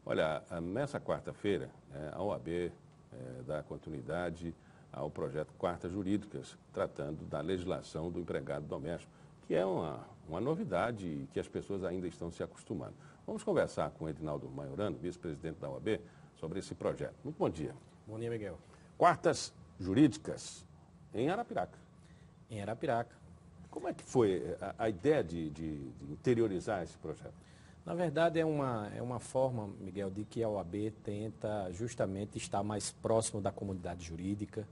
Olha, nessa quarta-feira, a OAB dá continuidade ao projeto Quartas Jurídicas, tratando da legislação do empregado doméstico, que é uma novidade e que as pessoas ainda estão se acostumando. Vamos conversar com o Edinaldo Maiorano, vice-presidente da OAB, sobre esse projeto. Muito bom dia. Bom dia, Miguel. Quartas Jurídicas em Arapiraca. Em Arapiraca. Como é que foi a ideia de interiorizar esse projeto? Na verdade, é uma forma, Miguel, de que a OAB tenta justamente estar mais próximo da comunidade jurídica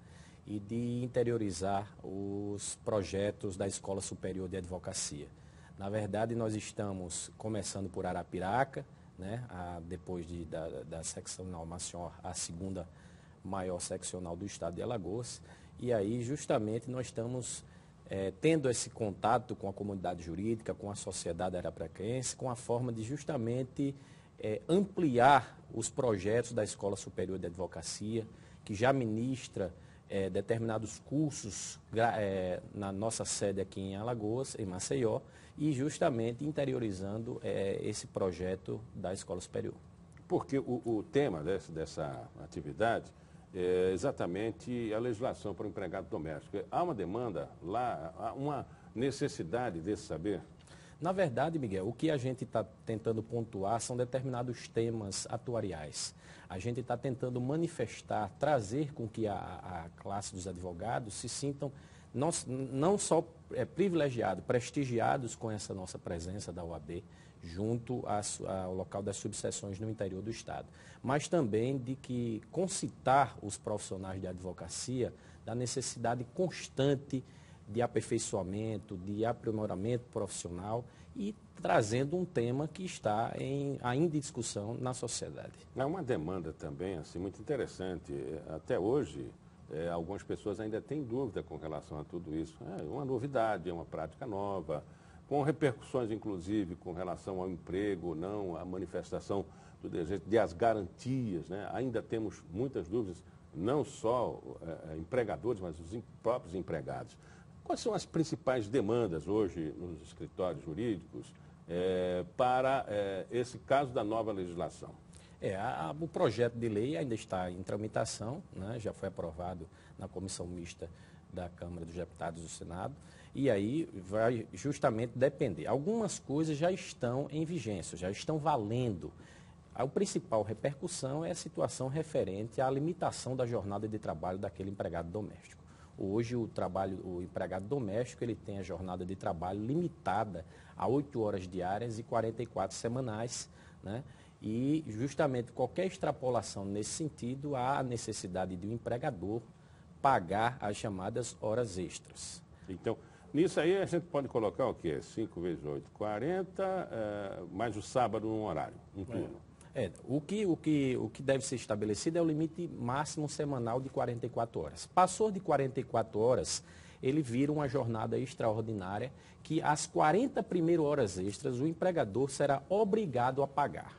e de interiorizar os projetos da Escola Superior de Advocacia. Na verdade, nós estamos começando por Arapiraca, né, depois da seccional Maceió, a segunda maior seccional do estado de Alagoas, e aí justamente nós estamos tendo esse contato com a comunidade jurídica, com a sociedade arapiraquense, com a forma de justamente ampliar os projetos da Escola Superior de Advocacia, que já ministra determinados cursos na nossa sede aqui em Alagoas, em Maceió, e justamente interiorizando esse projeto da Escola Superior. Porque o tema dessa atividade é exatamente a legislação para o empregado doméstico. Há uma demanda lá, há uma necessidade desse saber? Na verdade, Miguel, o que a gente está tentando pontuar são determinados temas atuariais. A gente está tentando manifestar, trazer com que a classe dos advogados se sintam não só privilegiados, prestigiados com essa nossa presença da OAB, junto ao local das subseções no interior do Estado, mas também de que concitar os profissionais de advocacia da necessidade constante de aperfeiçoamento, de aprimoramento profissional e trazendo um tema que está ainda em discussão na sociedade. É uma demanda também assim, muito interessante. Até hoje, algumas pessoas ainda têm dúvida com relação a tudo isso. É uma novidade, é uma prática nova, com repercussões, inclusive, com relação ao emprego ou não, a manifestação do desejo, das garantias, né? Ainda temos muitas dúvidas, não só empregadores, mas os próprios empregados. Quais são as principais demandas hoje nos escritórios jurídicos para esse caso da nova legislação? O projeto de lei ainda está em tramitação, né? Já foi aprovado na comissão mista da Câmara dos Deputados do Senado, e aí vai justamente depender. Algumas coisas já estão em vigência, já estão valendo. A principal repercussão é a situação referente à limitação da jornada de trabalho daquele empregado doméstico. Hoje o empregado doméstico ele tem a jornada de trabalho limitada a 8 horas diárias e 44 semanais, né? E justamente qualquer extrapolação nesse sentido, há a necessidade de o empregador pagar as chamadas horas extras. Então, nisso aí a gente pode colocar o quê? 5 vezes 8, 40, mais o sábado num horário, um turno. O que deve ser estabelecido é o limite máximo semanal de 44 horas. Passou de 44 horas, ele vira uma jornada extraordinária que as 40 primeiras horas extras o empregador será obrigado a pagar.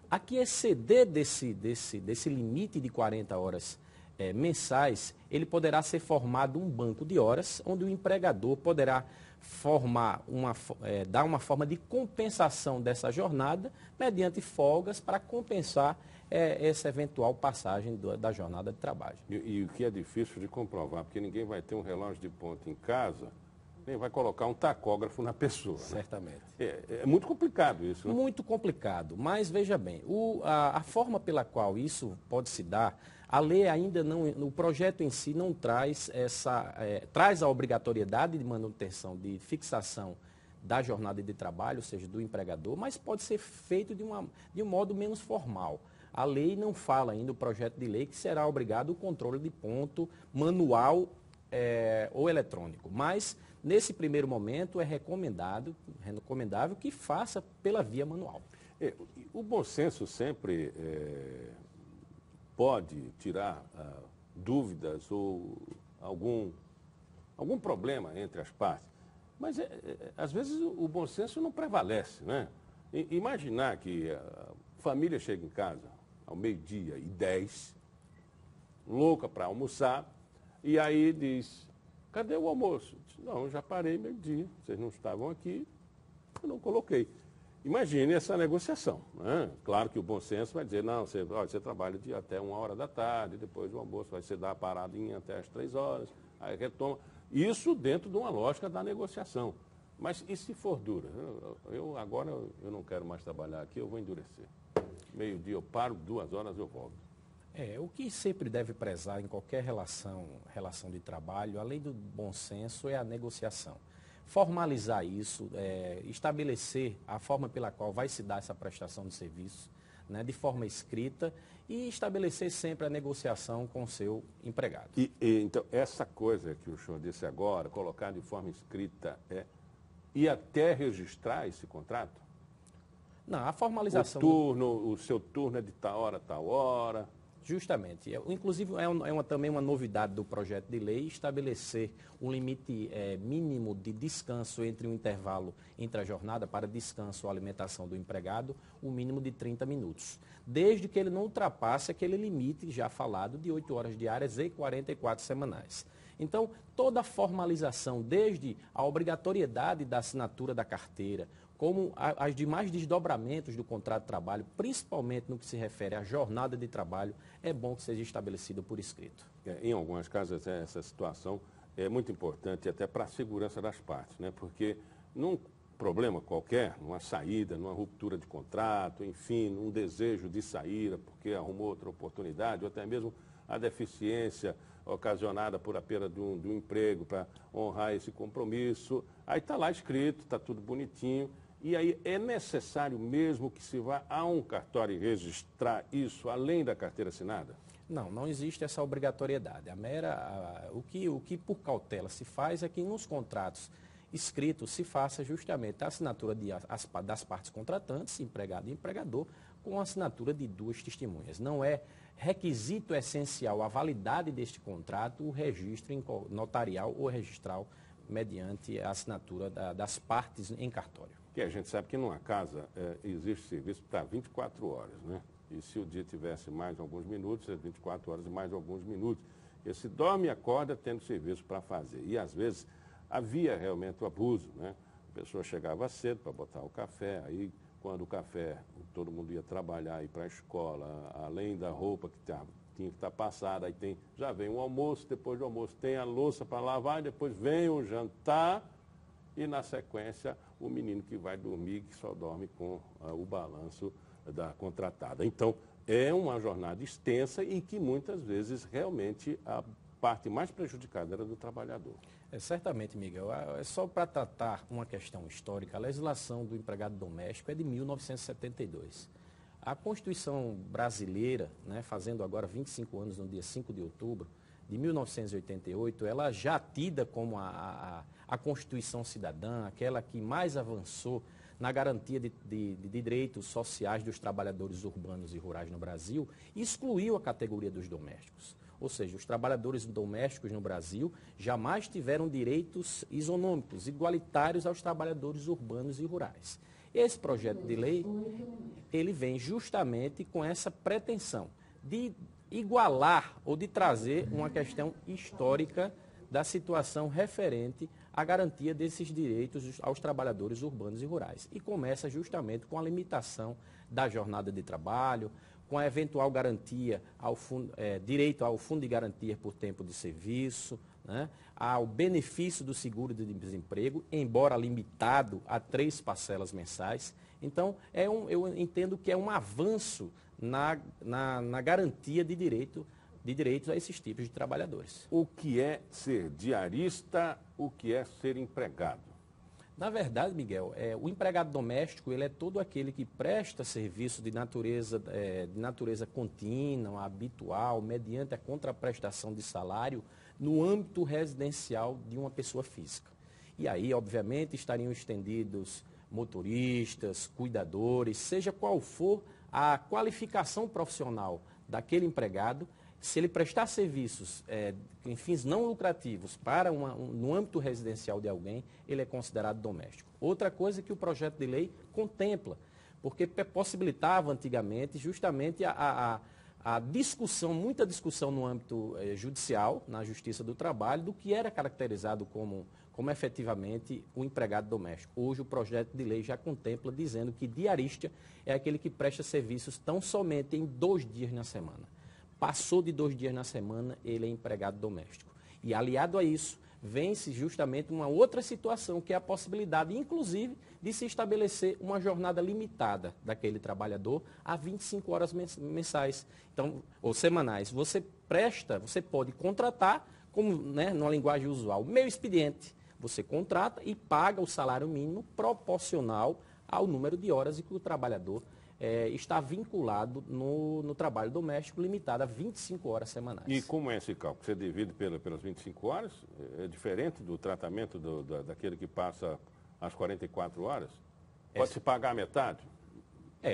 A que exceder desse limite de 40 horas mensais, ele poderá ser formado um banco de horas, onde o empregador poderá dar uma forma de compensação dessa jornada, mediante folgas, para compensar essa eventual passagem da jornada de trabalho. E o que é difícil de comprovar, porque ninguém vai ter um relógio de ponta em casa, nem vai colocar um tacógrafo na pessoa. Certamente. Né? É muito complicado isso, né? Muito complicado, mas veja bem, a forma pela qual isso pode se dar, a lei ainda não, o projeto em si não traz traz a obrigatoriedade de manutenção, de fixação da jornada de trabalho, ou seja, do empregador, mas pode ser feito de um modo menos formal. A lei não fala ainda, o projeto de lei, que será obrigado o controle de ponto manual ou eletrônico, mas nesse primeiro momento é recomendável que faça pela via manual. O bom senso sempre pode tirar dúvidas ou algum problema entre as partes, mas às vezes o bom senso não prevalece, né? Imaginar que a família chega em casa ao 12:10, louca para almoçar, e aí diz: cadê o almoço? Diz: não, já parei 12:00, vocês não estavam aqui, eu não coloquei. Imagine essa negociação, né? Claro que o bom senso vai dizer, não, você trabalha até 1h da tarde, depois do almoço vai ser dar a paradinha até as 3h, aí retoma. Isso dentro de uma lógica da negociação. Mas e se for dura? Agora eu não quero mais trabalhar aqui, eu vou endurecer. Meio-dia eu paro, 2 horas eu volto. O que sempre deve prezar em qualquer relação de trabalho, além do bom senso, é a negociação. Formalizar isso, estabelecer a forma pela qual vai se dar essa prestação de serviço, né, de forma escrita, e estabelecer sempre a negociação com o seu empregado. Então, essa coisa que o senhor disse agora, colocar de forma escrita, e até registrar esse contrato? Não, a formalização... O seu turno é de tal hora. Justamente. Inclusive, também uma novidade do projeto de lei estabelecer um limite mínimo de descanso entre um intervalo entre a jornada para descanso ou alimentação do empregado, um mínimo de 30 minutos. Desde que ele não ultrapasse aquele limite já falado de 8 horas diárias e 44 semanais. Então, toda a formalização, desde a obrigatoriedade da assinatura da carteira, como as demais desdobramentos do contrato de trabalho, principalmente no que se refere à jornada de trabalho, é bom que seja estabelecido por escrito. Em algumas casas, essa situação é muito importante até para a segurança das partes, né? Porque num problema qualquer, numa saída, numa ruptura de contrato, enfim, num desejo de sair porque arrumou outra oportunidade, ou até mesmo a deficiência ocasionada por a perda de um emprego para honrar esse compromisso, aí está lá escrito, está tudo bonitinho. E aí é necessário mesmo que se vá a um cartório registrar isso, além da carteira assinada? Não existe essa obrigatoriedade. O que por cautela se faz é que nos contratos escritos se faça justamente a assinatura das partes contratantes, empregado e empregador, com a assinatura de 2 testemunhas. Não é requisito essencial a validade deste contrato, o registro notarial ou registral mediante a assinatura das partes em cartório. Que a gente sabe que numa casa existe serviço para 24 horas, né? E se o dia tivesse mais alguns minutos, é 24 horas e mais alguns minutos. E se dorme e acorda tendo serviço para fazer. E às vezes havia realmente o abuso, né? A pessoa chegava cedo para botar o café, aí quando o café, todo mundo ia trabalhar, ir para a escola, além da roupa que tinha que estar passada, aí já vem o almoço, depois do almoço tem a louça para lavar, depois vem o jantar e na sequência o menino que vai dormir, que só dorme com o balanço da contratada. Então, é uma jornada extensa e que muitas vezes realmente a parte mais prejudicada era do trabalhador. Certamente, Miguel. Só para tratar uma questão histórica, a legislação do empregado doméstico é de 1972. A Constituição brasileira, né, fazendo agora 25 anos no dia 5 de outubro de 1988, ela já tida como a Constituição cidadã, aquela que mais avançou na garantia de direitos sociais dos trabalhadores urbanos e rurais no Brasil, excluiu a categoria dos domésticos. Ou seja, os trabalhadores domésticos no Brasil jamais tiveram direitos isonômicos, igualitários aos trabalhadores urbanos e rurais. Esse projeto de lei, ele vem justamente com essa pretensão de igualar ou de trazer uma questão histórica da situação referente à garantia desses direitos aos trabalhadores urbanos e rurais. E começa justamente com a limitação da jornada de trabalho, com a eventual garantia direito ao fundo de garantia por tempo de serviço, né, ao benefício do seguro de desemprego, embora limitado a 3 parcelas mensais. Então, eu entendo que é um avanço na garantia de direitos a esses tipos de trabalhadores. O que é ser diarista, o que é ser empregado? Na verdade, Miguel, o empregado doméstico ele é todo aquele que presta serviço de natureza contínua, habitual, mediante a contraprestação de salário no âmbito residencial de uma pessoa física. E aí, obviamente, estariam estendidos motoristas, cuidadores, seja qual for a qualificação profissional daquele empregado. Se ele prestar serviços em fins não lucrativos no âmbito residencial de alguém, ele é considerado doméstico. Outra coisa que o projeto de lei contempla, porque possibilitava antigamente justamente a discussão, muita discussão no âmbito judicial, na Justiça do Trabalho, do que era caracterizado como como efetivamente o empregado doméstico. Hoje o projeto de lei já contempla dizendo que diarista é aquele que presta serviços tão somente em 2 dias na semana. Passou de 2 dias na semana, ele é empregado doméstico. E aliado a isso, vem-se justamente uma outra situação, que é a possibilidade, inclusive, de se estabelecer uma jornada limitada daquele trabalhador a 25 horas mensais, então, ou semanais. Você pode contratar, como, né, numa linguagem usual, meio expediente. Você contrata e paga o salário mínimo proporcional ao número de horas em que o trabalhador está vinculado no trabalho doméstico, limitado a 25 horas semanais. E como é esse cálculo? Você divide pelas 25 horas? É diferente do tratamento daquele que passa as 44 horas? Pode-se pagar a metade?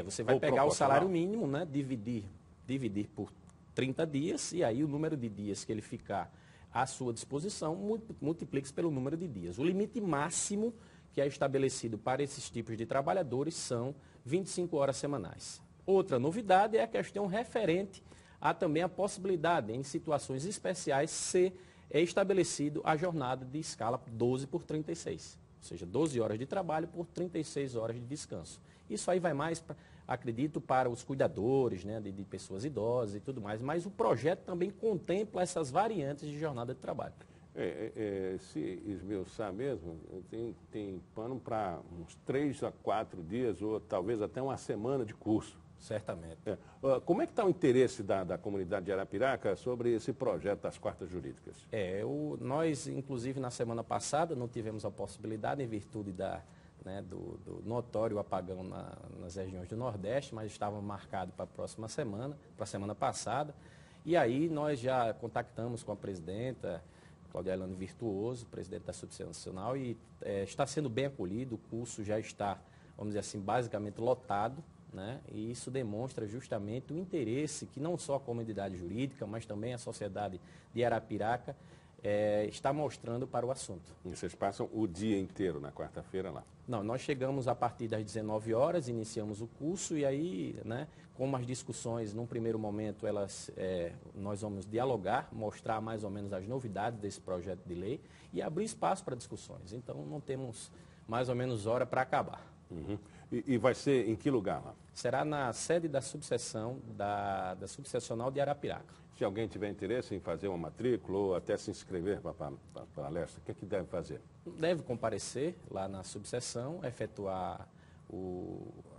Você vai pegar o salário mínimo, né, dividir por 30 dias, e aí o número de dias que ele ficar à sua disposição, multiplique-se pelo número de dias. O limite máximo que é estabelecido para esses tipos de trabalhadores são 25 horas semanais. Outra novidade é a questão referente a também a possibilidade, em situações especiais, ser estabelecido a jornada de escala 12 por 36. Ou seja, 12 horas de trabalho por 36 horas de descanso. Isso aí vai mais, acredito, para os cuidadores, né, de pessoas idosas e tudo mais, mas o projeto também contempla essas variantes de jornada de trabalho. Se esmiuçar mesmo, tem pano para uns 3 a 4 dias, ou talvez até uma semana de curso. Certamente. Como é que está o interesse da comunidade de Arapiraca sobre esse projeto das quartas jurídicas? Nós, inclusive, na semana passada, não tivemos a possibilidade, em virtude do notório apagão nas regiões do Nordeste, mas estava marcado para a próxima semana, para a semana passada. E aí nós já contactamos com a presidenta, Cláudia Elane Virtuoso, presidente da Subsecção Nacional, e está sendo bem acolhido. O curso já está, vamos dizer assim, basicamente lotado, né? E isso demonstra justamente o interesse que não só a comunidade jurídica, mas também a sociedade de Arapiraca está mostrando para o assunto. E vocês passam o dia inteiro na quarta-feira lá? Não, nós chegamos a partir das 19 horas, iniciamos o curso, e aí, né, como as discussões, num primeiro momento, nós vamos dialogar, mostrar mais ou menos as novidades desse projeto de lei e abrir espaço para discussões. Então, não temos mais ou menos hora para acabar. Uhum. E vai ser em que lugar lá? Será na sede da subseção, da Subseccional de Arapiraca. Se alguém tiver interesse em fazer uma matrícula ou até se inscrever para a palestra, o que deve fazer? Deve comparecer lá na subseção, efetuar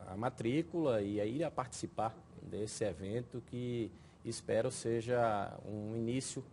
a matrícula e aí a participar desse evento que espero seja um início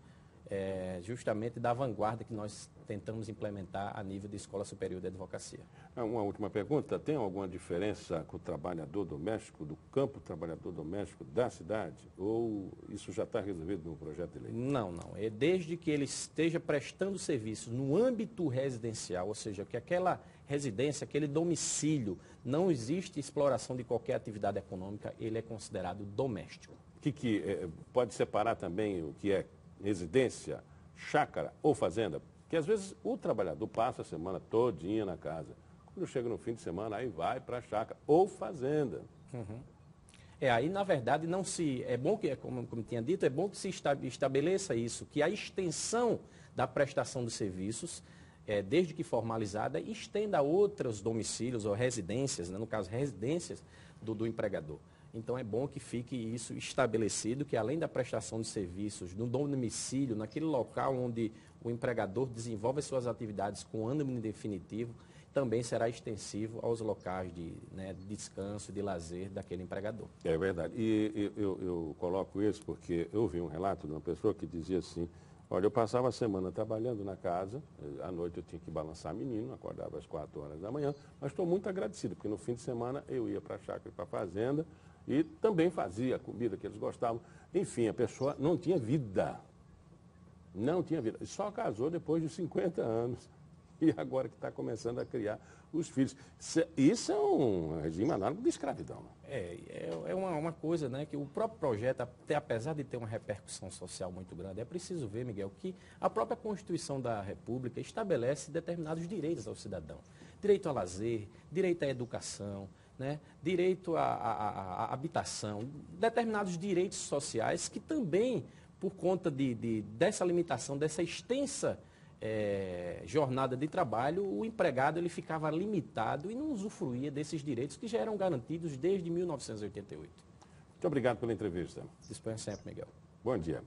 justamente da vanguarda que nós tentamos implementar a nível de Escola Superior de Advocacia. Uma última pergunta, tem alguma diferença com o trabalhador doméstico, do campo trabalhador doméstico da cidade? Ou isso já está resolvido no projeto de lei? Não. Desde que ele esteja prestando serviços no âmbito residencial, ou seja, que aquela residência, aquele domicílio, não existe exploração de qualquer atividade econômica, ele é considerado doméstico. Pode separar também o que é residência, chácara ou fazenda? Porque às vezes o trabalhador passa a semana todinha na casa. Quando chega no fim de semana, aí vai para a chácara ou fazenda. Uhum. Aí, na verdade, é bom que, como tinha dito, é bom que se estabeleça isso, que a extensão da prestação dos serviços, desde que formalizada, estenda a outros domicílios ou residências, né, no caso, residências do empregador. Então, é bom que fique isso estabelecido, que além da prestação de serviços no domicílio, naquele local onde o empregador desenvolve as suas atividades com âmbito definitivo, também será extensivo aos locais de descanso, de lazer daquele empregador. É verdade. E eu coloco isso porque eu vi um relato de uma pessoa que dizia assim, olha, eu passava a semana trabalhando na casa, à noite eu tinha que balançar menino, acordava às 4 horas da manhã, mas estou muito agradecido, porque no fim de semana eu ia para a chácara e para a fazenda e também fazia a comida que eles gostavam. Enfim, a pessoa não tinha vida. Não tinha vida. Só casou depois de 50 anos. E agora que está começando a criar os filhos. Isso é um regime análogo de escravidão. É uma coisa, né, que o próprio projeto, apesar de ter uma repercussão social muito grande, é preciso ver, Miguel, que a própria Constituição da República estabelece determinados direitos ao cidadão. Direito a lazer, direito à educação, né, direito à habitação, determinados direitos sociais que também, por conta dessa limitação, dessa extensa jornada de trabalho, o empregado ele ficava limitado e não usufruía desses direitos que já eram garantidos desde 1988. Muito obrigado pela entrevista. Disponha sempre, Miguel. Bom dia.